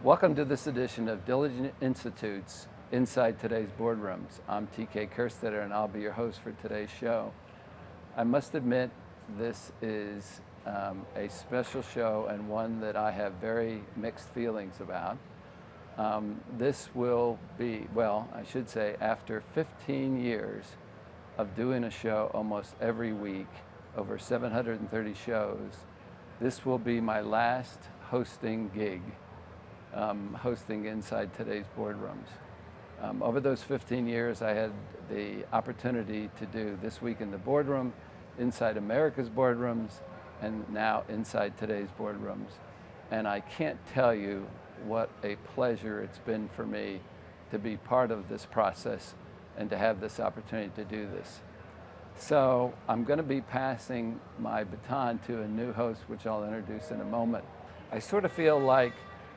Welcome to this edition of Diligent Institute's Inside Today's Boardrooms. I'm TK Kerstetter and I'll be your host for today's show. I must admit this is a special show and one that I have very mixed feelings about. This will be, well, I should say after 15 years of doing a show almost every week, over 730 shows, this will be my last hosting gig. Hosting Inside Today's Boardrooms. Over those 15 years, I had the opportunity to do This Week in the Boardroom, Inside America's Boardrooms, and now Inside Today's Boardrooms. And I can't tell you what a pleasure it's been for me to be part of this process and to have this opportunity to do this. So I'm going to be passing my baton to a new host, which I'll introduce in a moment. I sort of feel like,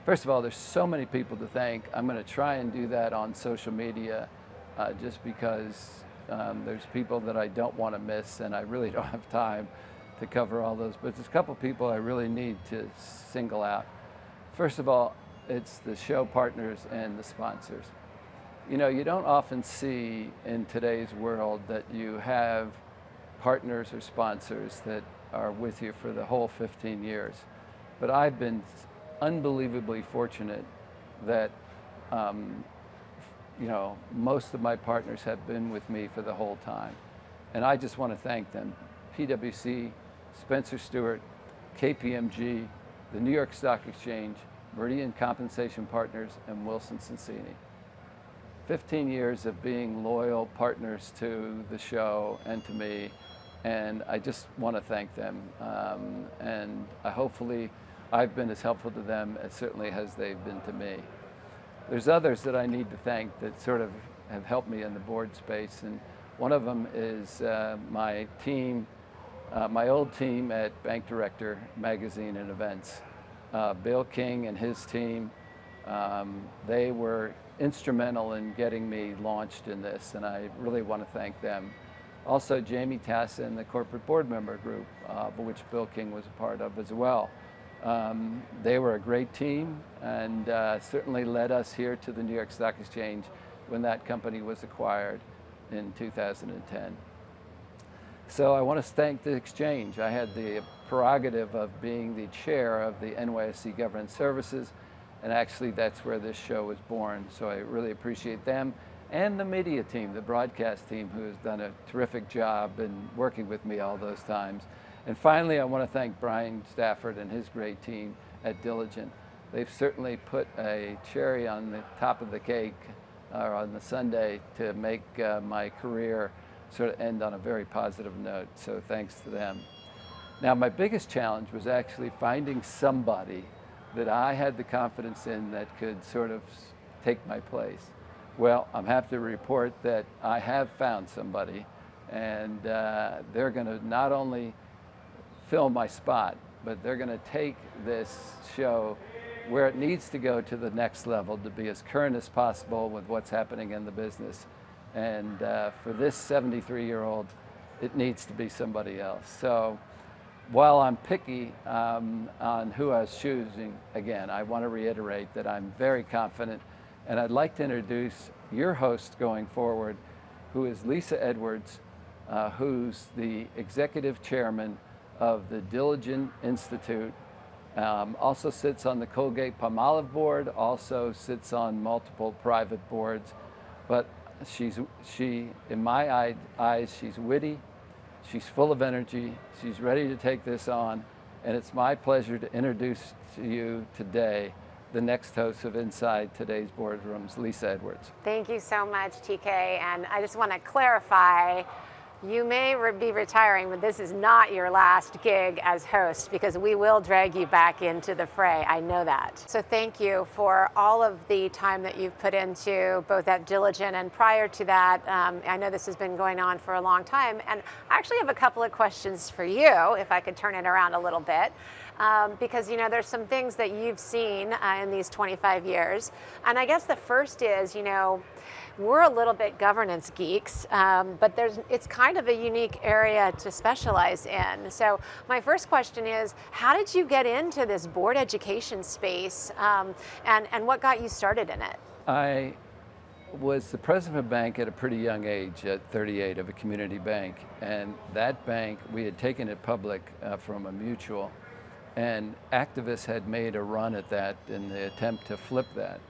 first of all, there's so many people to thank. I'm going to try and do that on social media just because there's people that I don't want to miss and I really don't have time to cover all those. But there's a couple people I really need to single out. First of all, it's the show partners and the sponsors. You know, you don't often see in today's world that you have partners or sponsors that are with you for the whole 15 years. But I've been unbelievably fortunate that most of my partners have been with me for the whole time, and I just want to thank them. PwC, Spencer Stewart, KPMG, the New York Stock Exchange, Meridian Compensation Partners, and Wilson Sonsini. 15 years of being loyal partners to the show and to me, and I just want to thank them, and hopefully I've been as helpful to them as certainly as they've been to me. There's others that I need to thank that sort of have helped me in the board space, and one of them is my team, my old team at Bank Director Magazine and Events. Bill King and his team, they were instrumental in getting me launched in this, and I really want to thank them. Also, Jamie Tassa and the corporate board member group, which Bill King was a part of as well. They were a great team and certainly led us here to the New York Stock Exchange when that company was acquired in 2010. So I want to thank the exchange. I had the prerogative of being the chair of the NYSE Governance Services, and actually that's where this show was born. So I really appreciate them and the media team, the broadcast team, who has done a terrific job in working with me all those times. And finally, I want to thank Brian Stafford and his great team at Diligent. They've certainly put a cherry on the top of the cake, or on the sundae, to make my career sort of end on a very positive note. So thanks to them. Now, my biggest challenge was actually finding somebody that I had the confidence in that could sort of take my place. Well, I'm happy to report that I have found somebody, and they're going to not only fill my spot, but they're going to take this show where it needs to go to the next level to be as current as possible with what's happening in the business. And for this 73-year-old, it needs to be somebody else. So while I'm picky on who I was choosing, again, I want to reiterate that I'm very confident, and I'd like to introduce your host going forward, who is Lisa Edwards, who's the executive chairman of the Diligent Institute, also sits on the Colgate-Palmolive board, also sits on multiple private boards, but she, in my eyes, she's witty, she's full of energy, she's ready to take this on, and it's my pleasure to introduce to you today the next host of Inside Today's Boardrooms, Lisa Edwards. Thank you so much, TK, and I just want to clarify, you may be retiring, but this is not your last gig as host, because we will drag you back into the fray. I know that. So thank you for all of the time that you've put into both at Diligent and prior to that. I know this has been going on for a long time, and I actually have a couple of questions for you, if I could turn it around a little bit. Because, you know, there's some things that you've seen in these 25 years. And I guess the first is, you know, we're a little bit governance geeks, but it's kind kind of a unique area to specialize in. So my first question is, how did you get into this board education space, and what got you started in it? I was the president of a bank at a pretty young age, at 38, of a community bank. And that bank, we had taken it public from a mutual, and activists had made a run at that in the attempt to flip that.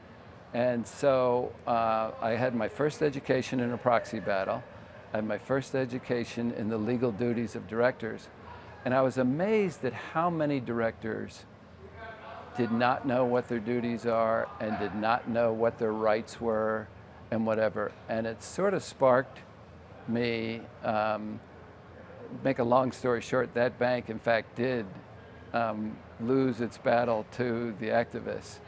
And so I had my first education in a proxy battle. I had my first education in the legal duties of directors. And I was amazed at how many directors did not know what their duties are and did not know what their rights were and whatever. And it sort of sparked me, make a long story short, that bank in fact did lose its battle to the activists.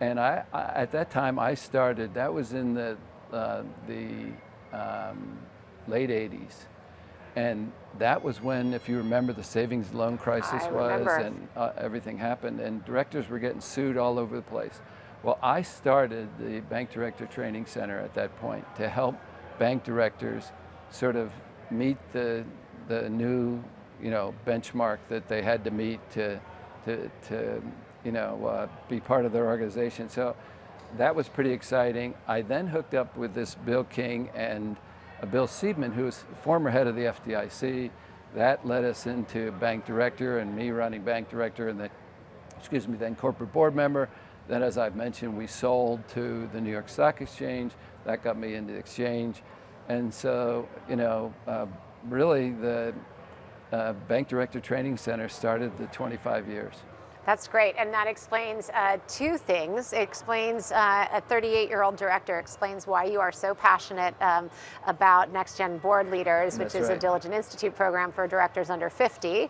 And I at that time I started, that was in the late 80s. And that was when, if you remember, the savings and loan crisis and everything happened, and directors were getting sued all over the place. Well, I started the Bank Director Training Center at that point to help bank directors sort of meet the new, benchmark that they had to meet to be part of their organization. So that was pretty exciting. I then hooked up with this Bill King and Bill Siebman, who was former head of the FDIC. That led us into bank director and me running bank director and then corporate board member. Then, as I've mentioned, we sold to the New York Stock Exchange. That got me into the exchange. And so, really the Bank Director Training Center started the 25 years. That's great, and that explains two things. It explains, a 38-year-old director explains why you are so passionate about Next Gen Board Leaders, which is a Diligent Institute program for directors under 50,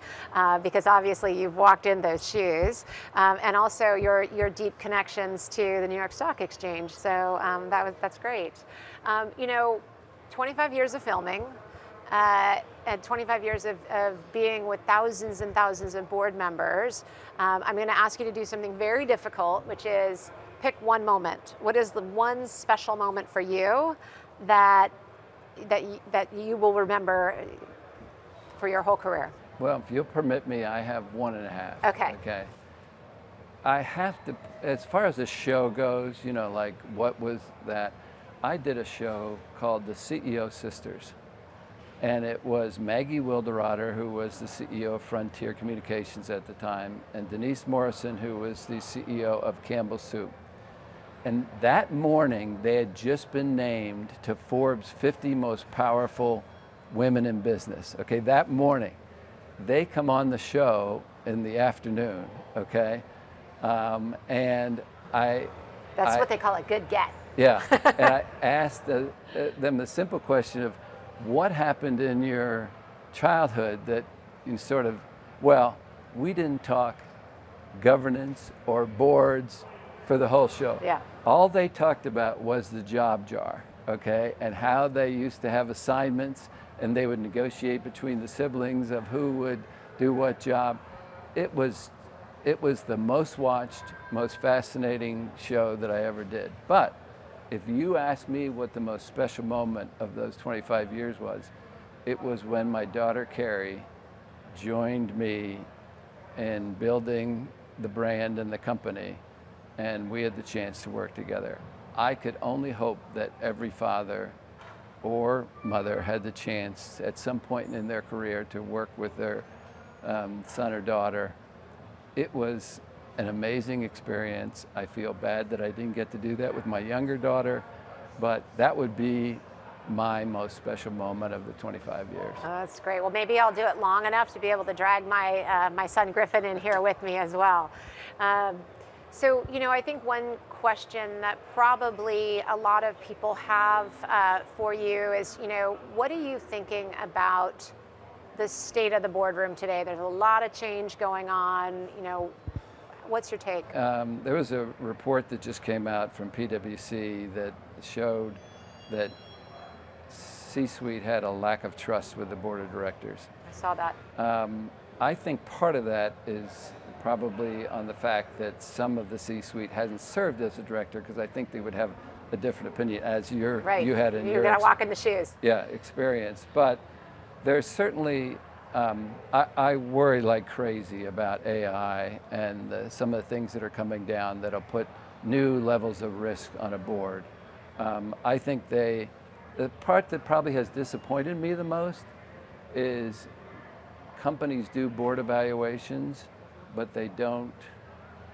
because obviously you've walked in those shoes, and also your deep connections to the New York Stock Exchange. So that's great. 25 years of filming, and 25 years of being with thousands and thousands of board members. I'm going to ask you to do something very difficult, which is pick one moment. What is the one special moment for you that you will remember for your whole career? Well, if you'll permit me, I have one and a half. Okay. I have to, as far as the show goes, like what was that? I did a show called The CEO Sisters. And it was Maggie Wilderotter, who was the CEO of Frontier Communications at the time, and Denise Morrison, who was the CEO of Campbell's Soup. And that morning, they had just been named to Forbes' 50 most powerful women in business. Okay, that morning. They come on the show in the afternoon, okay? And That's what they call a good get. Yeah, and I asked them the simple question of, what happened in your childhood that you sort of, we didn't talk governance or boards for the whole show. Yeah. All they talked about was the job jar, okay, and how they used to have assignments and they would negotiate between the siblings of who would do what job. It was the most watched, most fascinating show that I ever did. But if you ask me what the most special moment of those 25 years was, it was when my daughter Carrie joined me in building the brand and the company, and we had the chance to work together. I could only hope that every father or mother had the chance at some point in their career to work with their son or daughter. It was an amazing experience. I feel bad that I didn't get to do that with my younger daughter, but that would be my most special moment of the 25 years. Oh, that's great. Well, maybe I'll do it long enough to be able to drag my son Griffin in here with me as well. So, I think one question that probably a lot of people have for you is, what are you thinking about the state of the boardroom today? There's a lot of change going on. What's your take? There was a report that just came out from PwC that showed that C-suite had a lack of trust with the board of directors. I saw that. I think part of that is probably on the fact that some of the C-suite hasn't served as a director, because I think they would have a different opinion, as you had in your You're going to walk in the shoes. Yeah, experience. But there's certainly, I worry like crazy about AI and some of the things that are coming down that'll put new levels of risk on a board. I think the part that probably has disappointed me the most is companies do board evaluations, but they don't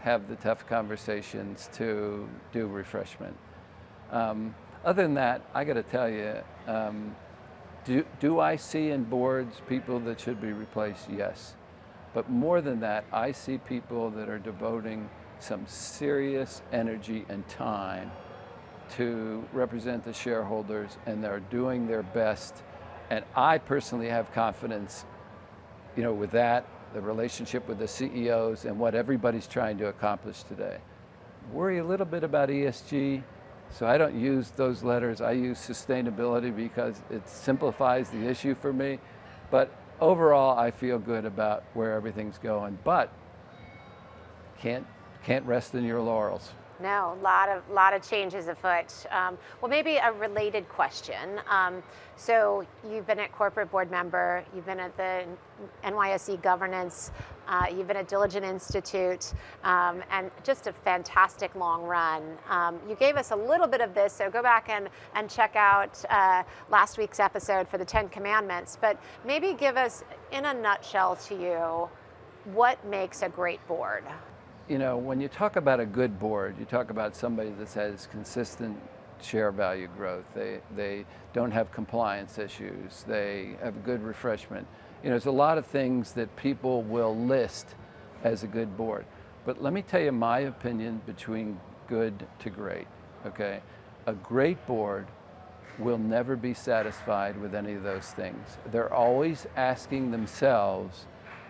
have the tough conversations to do refreshment. Other than that, I got to tell you, do I see in boards people that should be replaced? Yes. But more than that, I see people that are devoting some serious energy and time to represent the shareholders, and they're doing their best. And I personally have confidence, with that, the relationship with the CEOs and what everybody's trying to accomplish today. Worry a little bit about ESG, so I don't use those letters. I use sustainability because it simplifies the issue for me. But overall, I feel good about where everything's going. But can't rest in your laurels. No, a lot of changes afoot. Well, maybe a related question. So you've been a corporate board member, you've been at the NYSE governance, you've been at Diligent Institute, and just a fantastic long run. You gave us a little bit of this, so go back and check out last week's episode for the 10 Commandments, but maybe give us, in a nutshell to you, what makes a great board? When you talk about a good board, you talk about somebody that has consistent share value growth. They don't have compliance issues. They have good refreshment. There's a lot of things that people will list as a good board. But let me tell you my opinion between good to great, okay? A great board will never be satisfied with any of those things. They're always asking themselves,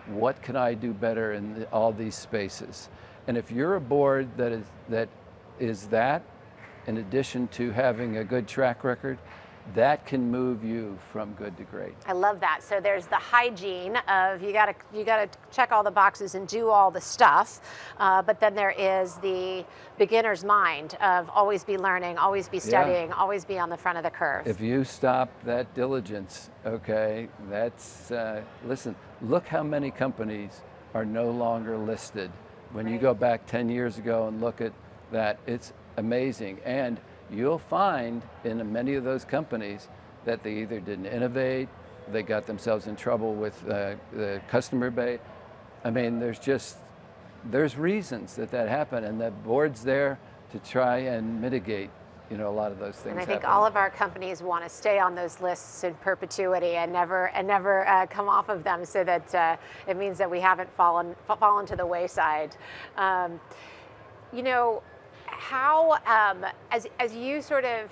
what can I do better in all these spaces? And if you're a board that is that, in addition to having a good track record, that can move you from good to great. I love that. So there's the hygiene of you gotta check all the boxes and do all the stuff, but then there is the beginner's mind of always be learning, always be studying, always be on the front of the curve. If you stop that diligence, okay, that's listen. Look how many companies are no longer listed. When you go back 10 years ago and look at that, it's amazing. And you'll find in many of those companies that they either didn't innovate, they got themselves in trouble with the customer base. I mean, there's reasons that happened, and the board's there to try and mitigate a lot of those things. And I think all of our companies want to stay on those lists in perpetuity and never come off of them, so that it means that we haven't fallen to the wayside. How, as you sort of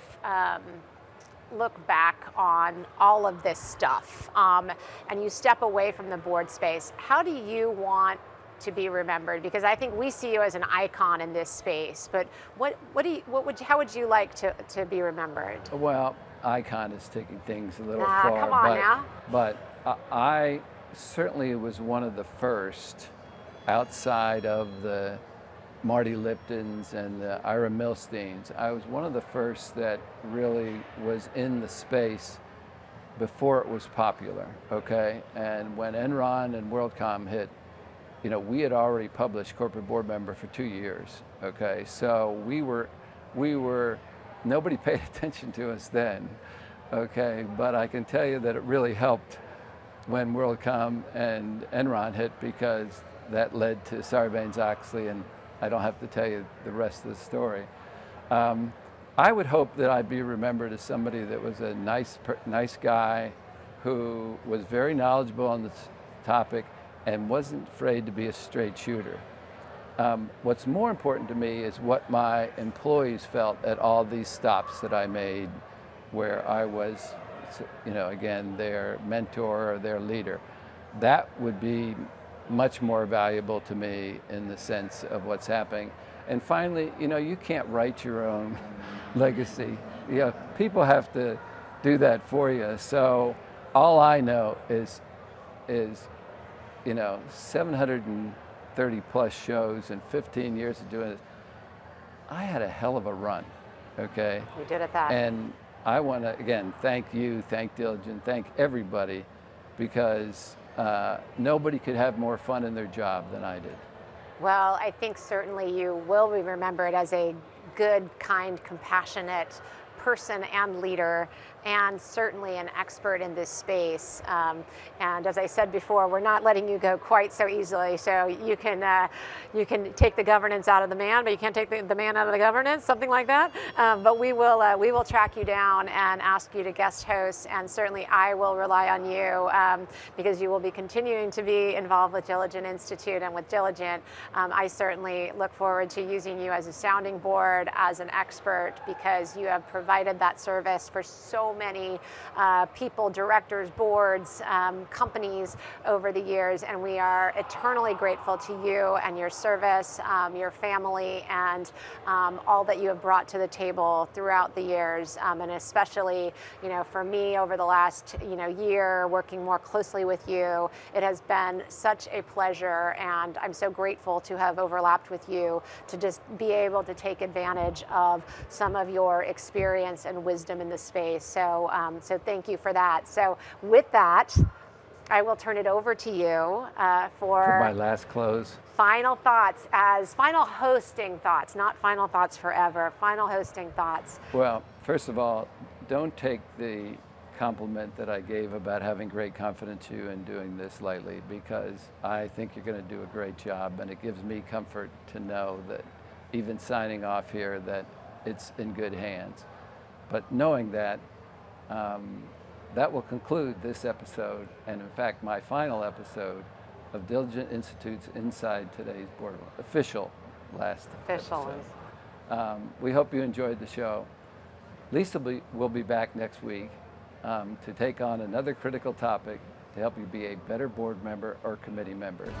look back on all of this stuff, and you step away from the board space, how do you want to be remembered? Because I think we see you as an icon in this space, but how would you like to be remembered? Well, icon is taking things a little far. Come on now. But I certainly was one of the first, outside of the Marty Liptons and the Ira Milsteins. I was one of the first that really was in the space before it was popular, okay? And when Enron and WorldCom hit, we had already published Corporate Board Member for 2 years, okay? So we were, nobody paid attention to us then, okay? But I can tell you that it really helped when WorldCom and Enron hit, because that led to Sarbanes-Oxley, and I don't have to tell you the rest of the story. I would hope that I'd be remembered as somebody that was a nice guy who was very knowledgeable on this topic and wasn't afraid to be a straight shooter. What's more important to me is what my employees felt at all these stops that I made, where I was, again, their mentor or their leader. That would be much more valuable to me in the sense of what's happening. And finally, you can't write your own legacy. People have to do that for you. So all I know is 730 plus shows and 15 years of doing this. I had a hell of a run, okay? You did it that. And I want to, again, thank you, thank Diligent, thank everybody because nobody could have more fun in their job than I did. Well, I think certainly you will be remembered as a good, kind, compassionate person and leader, and certainly an expert in this space. And as I said before, we're not letting you go quite so easily. So you can take the governance out of the man, but you can't take the man out of the governance, something like that. But we will track you down and ask you to guest host, and certainly I will rely on you because you will be continuing to be involved with Diligent Institute and with Diligent. I certainly look forward to using you as a sounding board, as an expert, because you have provided that service for so many people, directors, boards, companies over the years, and we are eternally grateful to you and your service, your family, and all that you have brought to the table throughout the years, and especially, for me over the last, year, working more closely with you. It has been such a pleasure, and I'm so grateful to have overlapped with you to just be able to take advantage of some of your experience and wisdom in the space. So thank you for that. So with that, I will turn it over to you For my last close. final thoughts, as final hosting thoughts, not final thoughts forever, final hosting thoughts. Well, first of all, don't take the compliment that I gave about having great confidence in you and doing this lightly, because I think you're going to do a great job, and it gives me comfort to know that even signing off here, that it's in good hands. But knowing that, that will conclude this episode, and in fact, my final episode of Diligent Institute's Inside Today's Boardroom, last Official. episode. We hope you enjoyed the show. Lisa will be back next week to take on another critical topic to help you be a better board member or committee member.